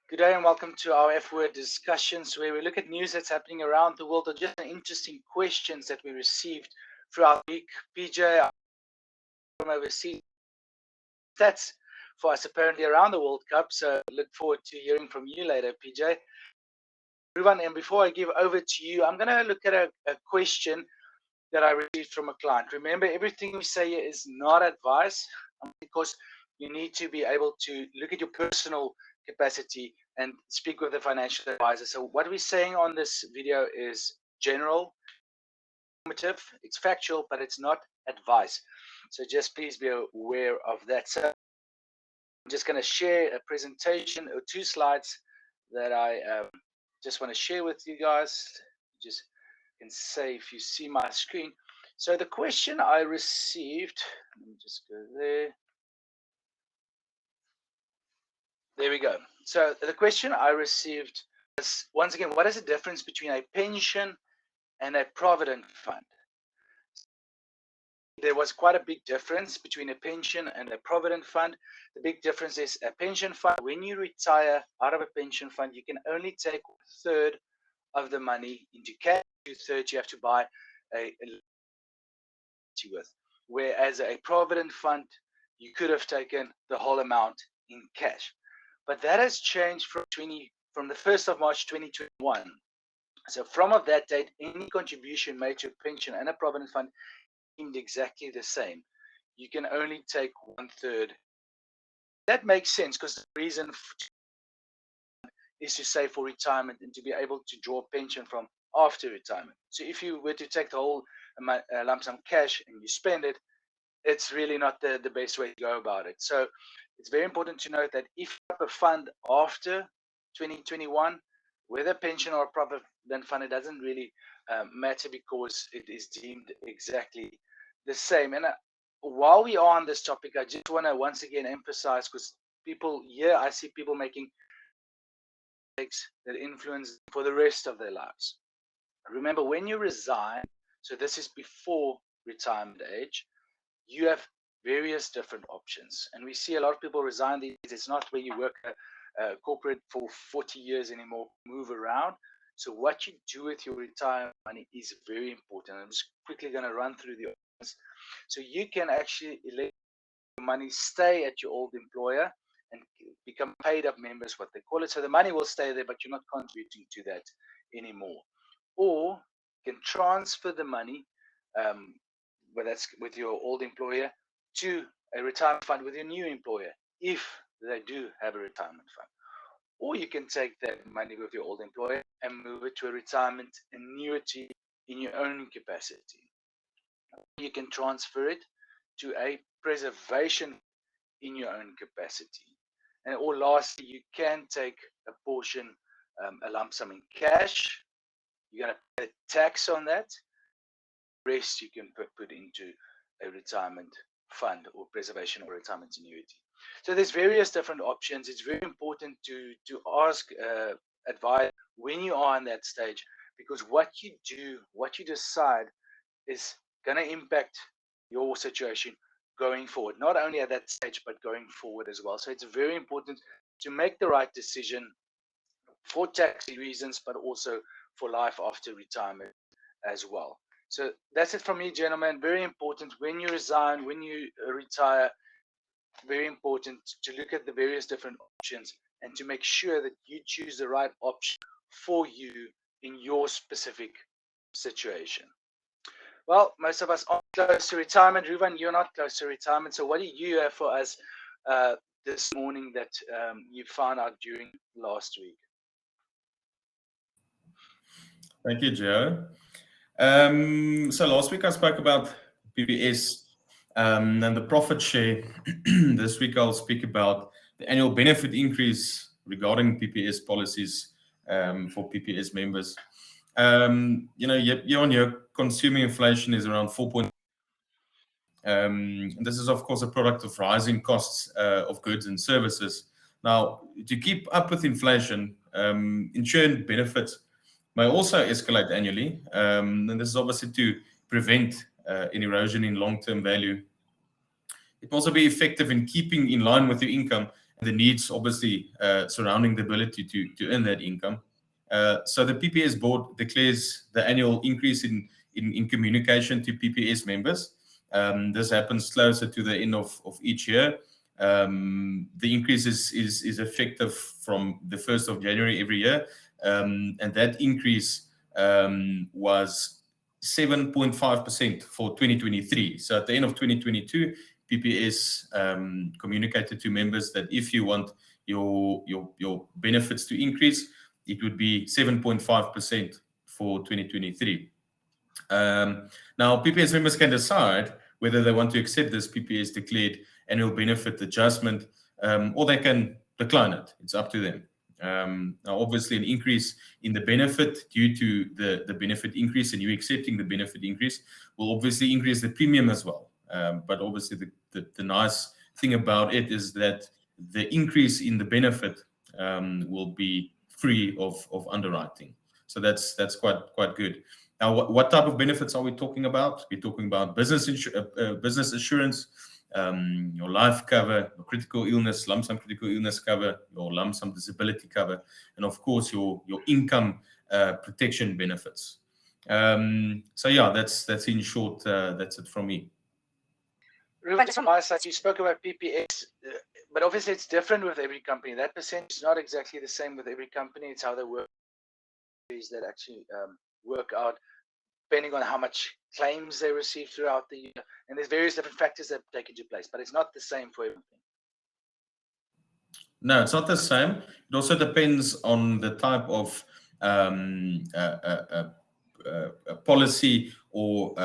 Good day and welcome to our F-Word discussions where we look at news that's happening around the world or just interesting questions that we received throughout the week. PJ from overseas stats for us apparently around the World Cup, so look forward to hearing from you later, PJ. Ruvan, and before I give over to you, I'm going to look at a question that I received from a client. Remember, everything we say here is not advice because you need to be able to look at your personal capacity and speak with a financial advisor. So what we're saying on this video is general, informative, it's factual, but it's not advice. So just please be aware of that. So I'm just going to share a presentation or 2 slides that I just want to share with you guys. Just can say if you see my screen. So the question I received, let me just go there. There we go. So the question I received was, once again, what is the difference between a pension and a provident fund? There was quite a big difference between a pension and a provident fund. The big difference is a pension fund, when you retire out of a pension fund, you can only take 1/3 of the money into cash, 2/3 you have to buy a with. Whereas a provident fund, you could have taken the whole amount in cash. But that has changed from the 1st of March 2021. So from of that date, any contribution made to a pension and a provident fund deemed exactly the same. You can only take 1/3. That makes sense because the reason is to save for retirement and to be able to draw a pension from after retirement. So if you were to take the whole lump sum cash and you spend it, it's really not the best way to go about it. So it's very important to note that if you have a fund after 2021, whether pension or provident fund, it doesn't really matter because it is deemed exactly the same. And while we are on this topic, I just want to once again emphasize, because people here, I see people making mistakes that influence for the rest of their lives. Remember, when you resign, so this is before retirement age, you have various different options. And we see a lot of people resign these days. It's not where you work a corporate for 40 years anymore, move around. So what you do with your retirement money is very important. I'm just quickly going to run through the options. So you can actually let your money stay at your old employer and become paid up members, what they call it. So the money will stay there, but you're not contributing to that anymore. Or you can transfer the money, whether that's with your old employer, to a retirement fund with your new employer, if they do have a retirement fund. Or you can take that money with your old employer and move it to a retirement annuity in your own capacity. You can transfer it to a preservation in your own capacity. And or lastly, you can take a portion, a lump sum in cash. You're going to pay tax on that. The rest you can put into a retirement fund or preservation or retirement annuity. So there's various different options. It's very important to ask advice when you are in that stage, because what you do, what you decide is going to impact your situation going forward, not only at that stage, but going forward as well. So it's very important to make the right decision for tax reasons, but also for life after retirement as well. So that's it from me, gentlemen. Very important when you resign, when you retire, very important to look at the various different options and to make sure that you choose the right option for you in your specific situation. Well, most of us are close to retirement. Ruvan, you're not close to retirement. So what do you have for us this morning that you found out during last week? Thank you, Geo. So last week I spoke about PPS and the profit share. This week I'll speak about the annual benefit increase regarding PPS policies for PPS members. Year on year, consumer inflation is around 4. This is, of course, a product of rising costs of goods and services. Now, to keep up with inflation, insurance benefits may also escalate annually, and this is obviously to prevent an erosion in long-term value. It can also be effective in keeping in line with your income the needs obviously surrounding the ability to earn that income. So the PPS board declares the annual increase in communication to PPS members. This happens closer to the end of each year. The increase is effective from the 1st of January every year. And that increase was 7.5% for 2023. So at the end of 2022, PPS communicated to members that if you want your benefits to increase, it would be 7.5% for 2023. Now, PPS members can decide whether they want to accept this PPS declared annual benefit adjustment, or they can decline it. It's up to them. Now, obviously, an increase in the benefit due to the benefit increase and you accepting the benefit increase will obviously increase the premium as well. But obviously, the nice thing about it is that the increase in the benefit will be free of underwriting. So that's quite good. Now, what type of benefits are we talking about? We're talking about business assurance, your life cover, your critical illness, lump sum critical illness cover, your lump sum disability cover, and of course your income protection benefits. So yeah, that's in short. That's it from me. Ruvan, from my side, you spoke about PPS, but obviously it's different with every company. That percentage is not exactly the same with every company. It's how they work that actually work out depending on how much claims they receive throughout the year. And there's various different factors that take into place, but it's not the same for everything. No, it's not the same. It also depends on the type of policy or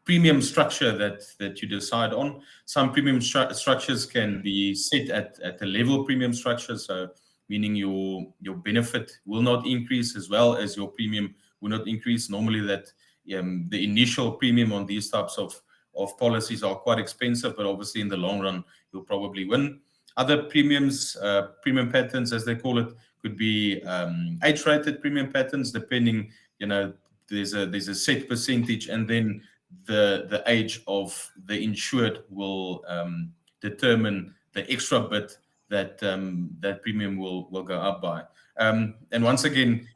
premium structure that you decide on. Some premium structures can be set at a level premium structure, so meaning your benefit will not increase as well as your premium will not increase. Normally that the initial premium on these types of policies are quite expensive, but obviously in the long run you'll probably win. Other premiums, premium patterns as they call it, could be age-rated premium patterns, depending, there's a set percentage, and then the age of the insured will determine the extra bit that that premium will go up by. And once again,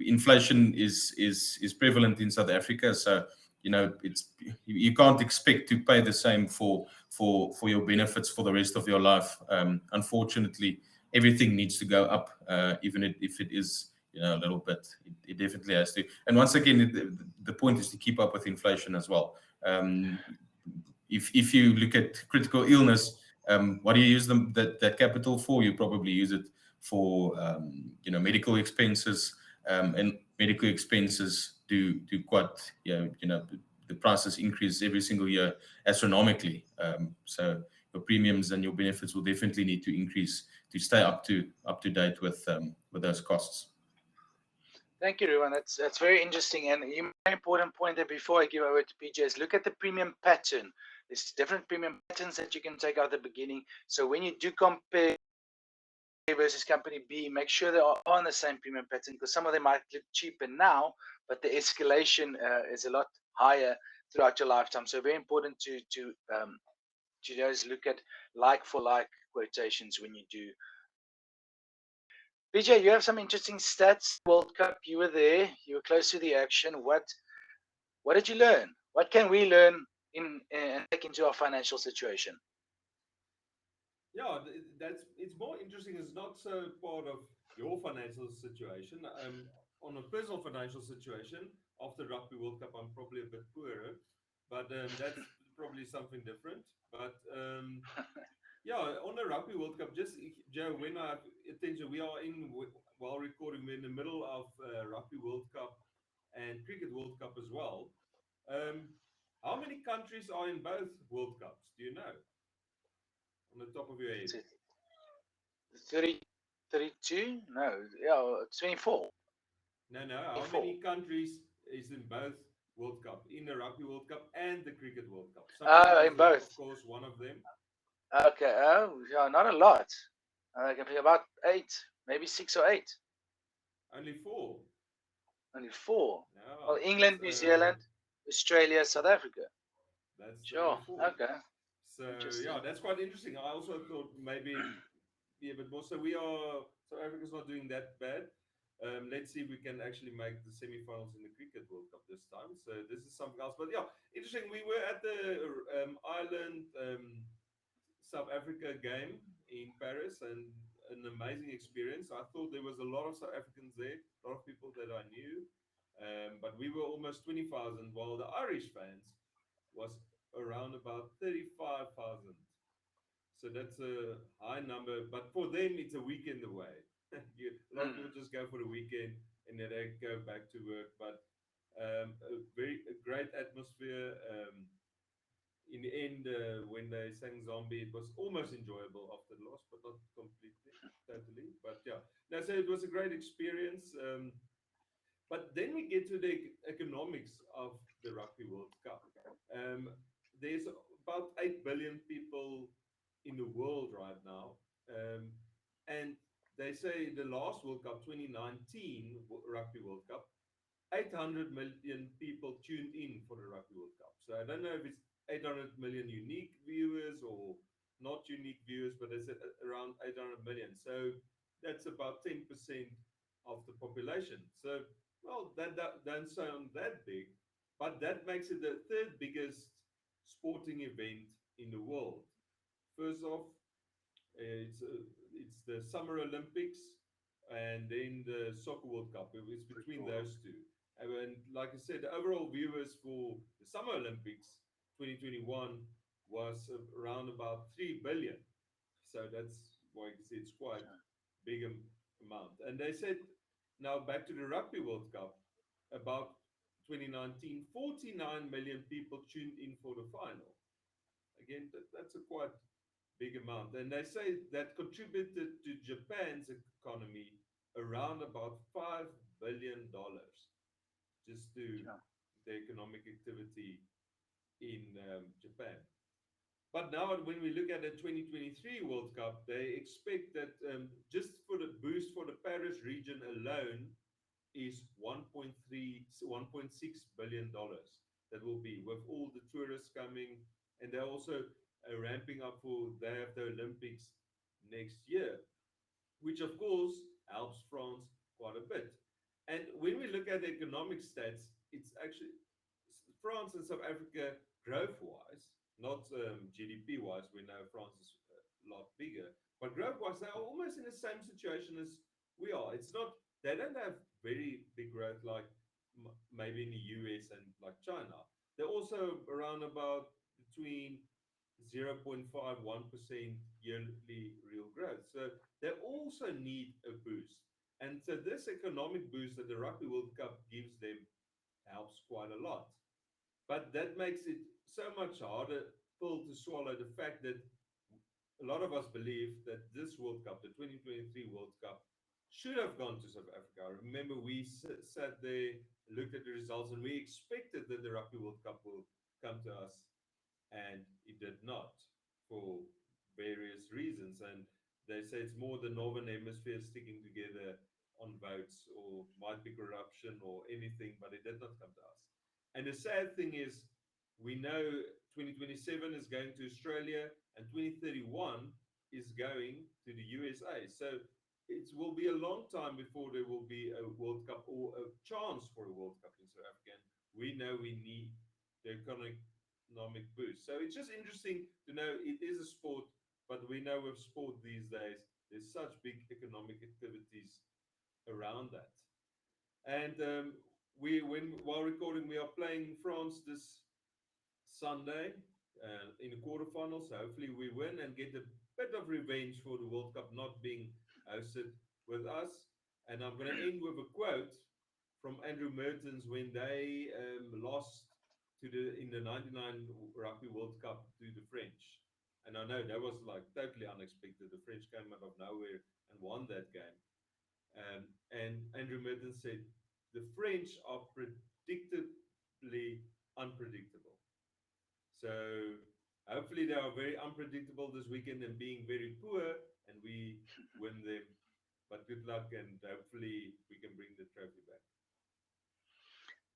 inflation is prevalent in South Africa, so you can't expect to pay the same for your benefits for the rest of your life. Unfortunately, everything needs to go up, even if it is a little bit. It definitely has to. And once again, the point is to keep up with inflation as well. If you look at critical illness, what do you use that capital for? You probably use it for medical expenses, and medical expenses do quite the prices increase every single year astronomically. So your premiums and your benefits will definitely need to increase to stay up to date with those costs. Thank you, Ruvan. That's very interesting. And you made an important point there before I give over to PJ is look at the premium pattern. There's different premium patterns that you can take out at the beginning. So when you do compare versus company B, make sure they are on the same premium pattern, because some of them might look cheaper now, but the escalation is a lot higher throughout your lifetime. So very important to just look at like for like quotations when you do. PJ, you have some interesting stats. World Cup, you were there. You were close to the action. What did you learn? What can we learn and take into our financial situation? Yeah, it's more interesting. It's not so part of your financial situation. On a personal financial situation, after Rugby World Cup, I'm probably a bit poorer, but that's probably something different. But yeah, on the Rugby World Cup, just Joe, when I have attention, we are while recording, we're in the middle of Rugby World Cup and Cricket World Cup as well. How many countries are in both World Cups? Do you know? On the top of your head? 30, 32? No, yeah, 24. No. How many countries is in both World Cup? In the Rugby World Cup and the Cricket World Cup? In both. Of course, one of them. Okay, yeah, not a lot. I can think about 8, maybe 6 or 8. Only 4. Only 4. No, well, England, New Zealand, Australia, South Africa. That's sure. only 4. Okay. So yeah, that's quite interesting. I also thought maybe Yeah, but also we are South Africa's not doing that bad. Let's see if we can actually make the semi-finals in the Cricket World Cup this time. So this is something else. But yeah, interesting. We were at the Ireland South Africa game in Paris, and an amazing experience. I thought there was a lot of South Africans there, a lot of people that I knew, but we were almost 20,000, while the Irish fans was around about 35,000. So that's a high number, but for them it's a weekend away. A lot of Mm, people just go for the weekend and then they go back to work. But a great atmosphere. In the end, when they sang Zombie, it was almost enjoyable after the loss, but not completely, totally. But yeah, no, so it was a great experience. But then we get to the economics of the Rugby World Cup. Um, there's about 8 billion people in the world right now. Um, and they say the last World Cup, 2019 Rugby World Cup, 800 million people tuned in for the Rugby World Cup. So I don't know if it's 800 million unique viewers or not unique viewers, but it's around 800 million. So that's about 10% of the population. So, well, that doesn't sound that big, but that makes it the third biggest sporting event in the world. First off, it's it's the Summer Olympics and then the Soccer World Cup. It's for between sure. those two. And like I said, the overall viewers for the Summer Olympics 2021 was around about 3 billion. So that's why you can see it's quite Sure. big amount. And they said now back to the Rugby World Cup, about 2019, 49 million people tuned in for the final. Again, that's a quite big amount. And they say that contributed to Japan's economy around about $5 billion just to Sure. the economic activity in Japan. But now, when we look at the 2023 World Cup, they expect that just for the boost for the Paris region alone is 1.3, $1.6 billion that will be with all the tourists coming, and they're also ramping up for they have the Olympics next year, which of course helps France quite a bit. And when we look at the economic stats, it's actually France and South Africa growth wise, not GDP wise. We know France is a lot bigger, but growth wise, they're almost in the same situation as we are. It's not, they don't have very big growth like maybe in the US and like China. They're also around about between 0.51% yearly real growth. So they also need a boost. And so this economic boost that the Rugby World Cup gives them helps quite a lot. But that makes it so much harder pill to swallow, the fact that a lot of us believe that this World Cup, the 2023 World Cup, should have gone to South Africa. Remember, we sat there, looked at the results, and we expected that the Rugby World Cup will come to us, and it did not for various reasons. And they say it's more the Northern Hemisphere sticking together on votes, or might be corruption or anything, but it did not come to us. And the sad thing is, we know 2027 is going to Australia and 2031 is going to the USA. So it will be a long time before there will be a World Cup or a chance for a World Cup in South Africa. And we know we need the economic boost. So it's just interesting to know it is a sport, but we know with sport these days, there's such big economic activities around that. And while recording, we are playing France this Sunday in the quarterfinals. So hopefully we win and get a bit of revenge for the World Cup not being hosted with us. And I'm going to end with a quote from Andrew Mertens when they lost to the in the '99 Rugby World Cup to the French. And I know that was like totally unexpected. The French came out of nowhere and won that game. And Andrew Mertens said, "The French are predictably unpredictable." So hopefully they are very unpredictable this weekend and being very poor, and we win them. But good luck, and hopefully we can bring the trophy back.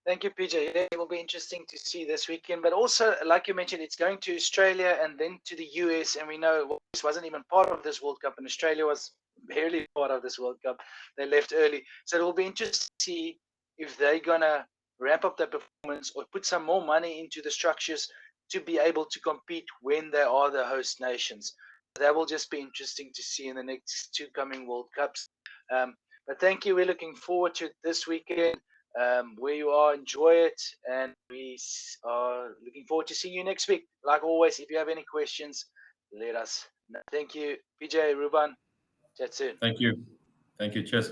Thank you, PJ. Yeah, it will be interesting to see this weekend. But also, like you mentioned, it's going to Australia and then to the US. And we know this wasn't even part of this World Cup, and Australia was barely part of this World Cup. They left early. So it will be interesting to see if they're going to ramp up their performance or put some more money into the structures to be able to compete when they are the host nations. That will just be interesting to see in the next two coming World Cups. But thank you. We're looking forward to this weekend. Where you are, enjoy it, and we are looking forward to seeing you next week. Like always, if you have any questions, let us know. Thank you, PJ, Ruvan. Chat soon. Thank you. Thank you. Cheers.